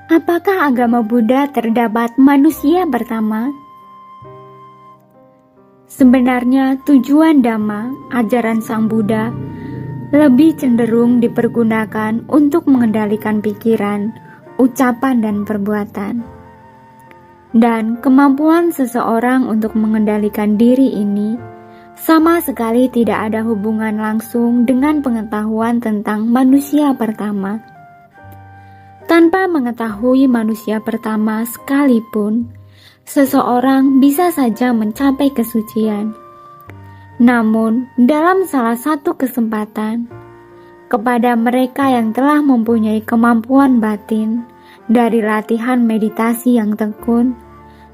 Apakah agama Buddha terdapat manusia pertama? Sebenarnya tujuan Dhamma, ajaran Sang Buddha, lebih cenderung dipergunakan untuk mengendalikan pikiran, ucapan, dan perbuatan. Dan kemampuan seseorang untuk mengendalikan diri ini sama sekali tidak ada hubungan langsung dengan pengetahuan tentang manusia pertama. Tanpa mengetahui manusia pertama sekalipun, seseorang bisa saja mencapai kesucian. Namun, dalam salah satu kesempatan, kepada mereka yang telah mempunyai kemampuan batin dari latihan meditasi yang tekun,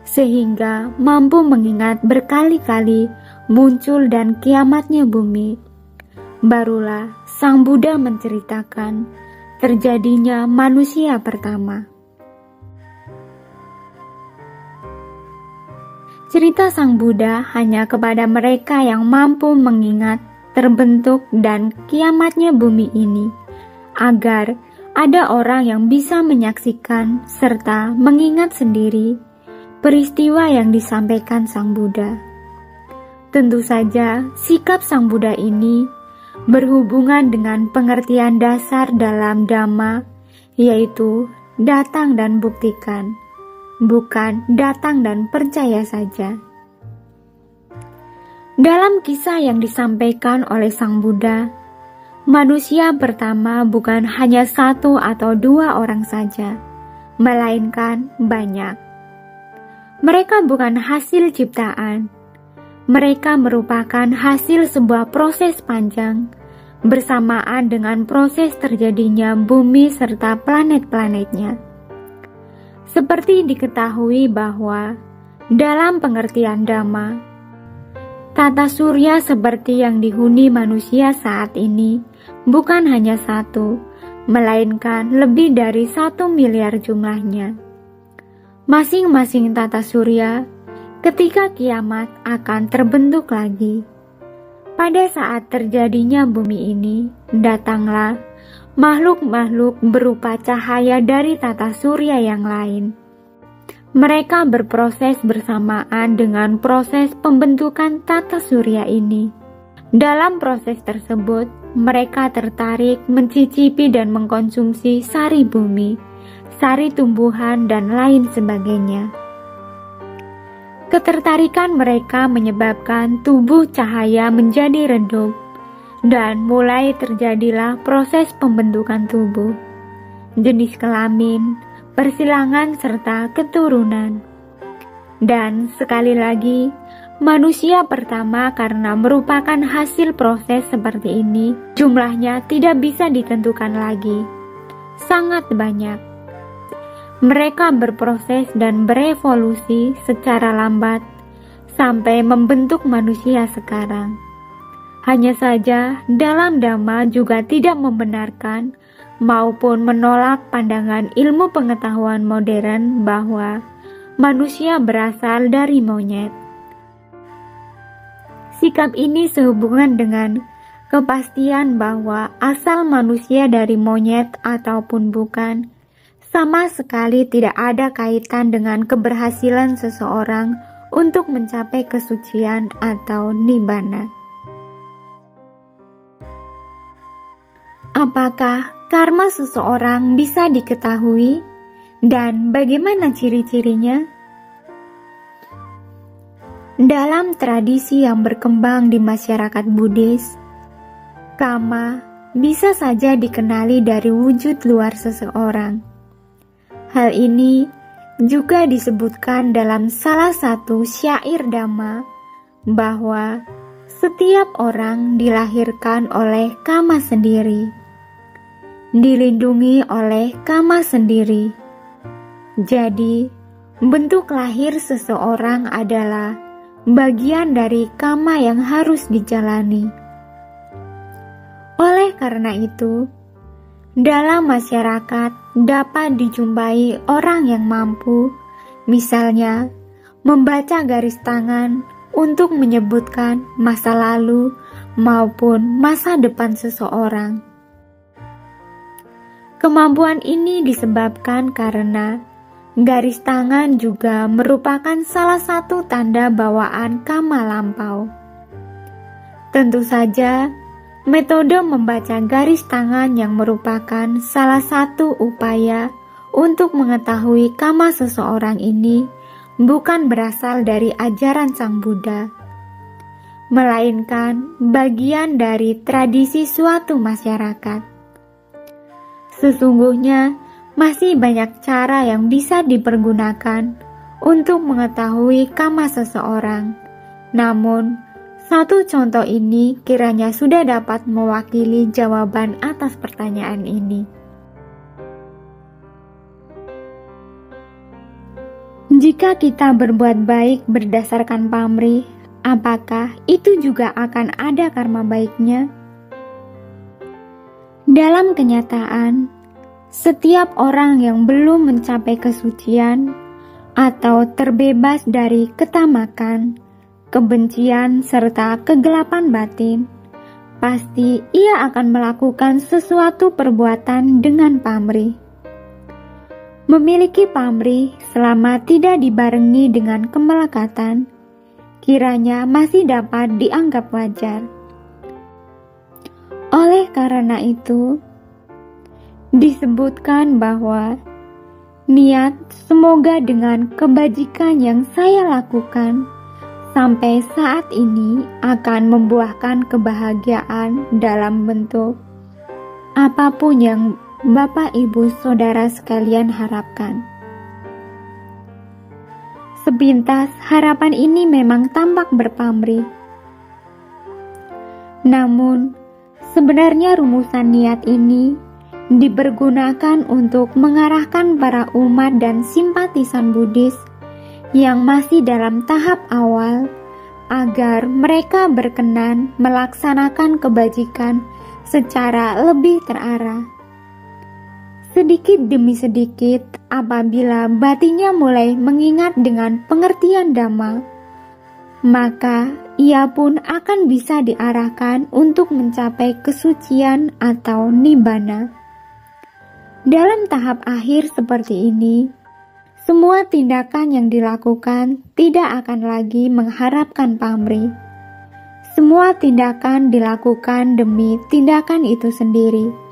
sehingga mampu mengingat berkali-kali muncul dan kiamatnya bumi, barulah Sang Buddha menceritakan terjadinya manusia pertama. Cerita Sang Buddha hanya kepada mereka yang mampu mengingat terbentuk dan kiamatnya bumi ini, agar ada orang yang bisa menyaksikan serta mengingat sendiri peristiwa yang disampaikan Sang Buddha. Tentu saja sikap Sang Buddha ini berhubungan dengan pengertian dasar dalam Dhamma, yaitu datang dan buktikan, bukan datang dan percaya saja. Dalam kisah yang disampaikan oleh Sang Buddha, manusia pertama bukan hanya satu atau dua orang saja, melainkan banyak. Mereka bukan hasil ciptaan. Mereka merupakan hasil sebuah proses panjang, bersamaan dengan proses terjadinya bumi serta planet-planetnya. Seperti diketahui bahwa dalam pengertian Dhamma, tata surya seperti yang dihuni manusia saat ini bukan hanya satu, melainkan lebih dari 1 miliar jumlahnya. Masing-masing tata surya ketika kiamat akan terbentuk lagi. Pada saat terjadinya bumi ini, datanglah makhluk-makhluk berupa cahaya dari tata surya yang lain. Mereka berproses bersamaan dengan proses pembentukan tata surya ini. Dalam proses tersebut, mereka tertarik mencicipi dan mengkonsumsi sari bumi, sari tumbuhan, dan lain sebagainya. Ketertarikan mereka menyebabkan tubuh cahaya menjadi redup, dan mulai terjadilah proses pembentukan tubuh, jenis kelamin, persilangan, serta keturunan. Dan sekali lagi, manusia pertama karena merupakan hasil proses seperti ini, jumlahnya tidak bisa ditentukan lagi. Sangat banyak. Mereka berproses dan berevolusi secara lambat sampai membentuk manusia sekarang. Hanya saja dalam Dhamma juga tidak membenarkan maupun menolak pandangan ilmu pengetahuan modern bahwa manusia berasal dari monyet. Sikap ini sehubungan dengan kepastian bahwa asal manusia dari monyet ataupun bukan, sama sekali tidak ada kaitan dengan keberhasilan seseorang untuk mencapai kesucian atau nibbana. Apakah karma seseorang bisa diketahui dan bagaimana ciri-cirinya? Dalam tradisi yang berkembang di masyarakat Buddhis, karma bisa saja dikenali dari wujud luar seseorang. Hal ini juga disebutkan dalam salah satu syair Dhamma bahwa setiap orang dilahirkan oleh karma sendiri, dilindungi oleh karma sendiri. Jadi, bentuk lahir seseorang adalah bagian dari karma yang harus dijalani. Oleh karena itu, dalam masyarakat dapat dijumpai orang yang mampu, misalnya, membaca garis tangan untuk menyebutkan masa lalu maupun masa depan seseorang. Kemampuan ini disebabkan karena garis tangan juga merupakan salah satu tanda bawaan kama lampau. Tentu saja, metode membaca garis tangan yang merupakan salah satu upaya untuk mengetahui kama seseorang ini bukan berasal dari ajaran Sang Buddha, melainkan bagian dari tradisi suatu masyarakat. Sesungguhnya, masih banyak cara yang bisa dipergunakan untuk mengetahui kama seseorang. Namun, satu contoh ini kiranya sudah dapat mewakili jawaban atas pertanyaan ini. Jika kita berbuat baik berdasarkan pamrih, apakah itu juga akan ada karma baiknya? Dalam kenyataan, setiap orang yang belum mencapai kesucian atau terbebas dari ketamakan, kebencian, serta kegelapan batin, pasti ia akan melakukan sesuatu perbuatan dengan pamrih. Memiliki pamrih selama tidak dibarengi dengan kemelekatan, kiranya masih dapat dianggap wajar. Oleh karena itu, disebutkan bahwa niat semoga dengan kebajikan yang saya lakukan sampai saat ini akan membuahkan kebahagiaan dalam bentuk apapun yang Bapak, Ibu, Saudara sekalian harapkan. Sepintas harapan ini memang tampak berpamrih. Namun, sebenarnya rumusan niat ini dipergunakan untuk mengarahkan para umat dan simpatisan Buddhis yang masih dalam tahap awal agar mereka berkenan melaksanakan kebajikan secara lebih terarah. Sedikit demi sedikit, apabila batinnya mulai mengingat dengan pengertian Dhamma, maka ia pun akan bisa diarahkan untuk mencapai kesucian atau nibbana. Dalam tahap akhir seperti ini, semua tindakan yang dilakukan tidak akan lagi mengharapkan pamrih. Semua tindakan dilakukan demi tindakan itu sendiri.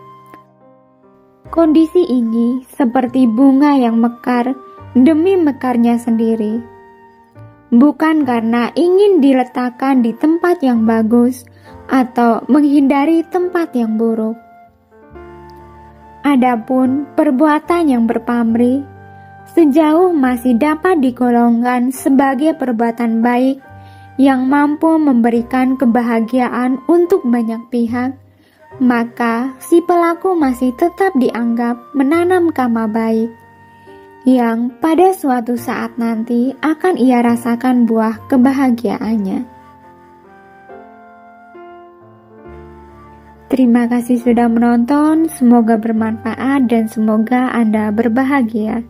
Kondisi ini seperti bunga yang mekar demi mekarnya sendiri, bukan karena ingin diletakkan di tempat yang bagus atau menghindari tempat yang buruk. Adapun perbuatan yang berpamrih, sejauh masih dapat digolongkan sebagai perbuatan baik yang mampu memberikan kebahagiaan untuk banyak pihak, maka si pelaku masih tetap dianggap menanam karma baik, yang pada suatu saat nanti akan ia rasakan buah kebahagiaannya. Terima kasih sudah menonton, semoga bermanfaat dan semoga Anda berbahagia.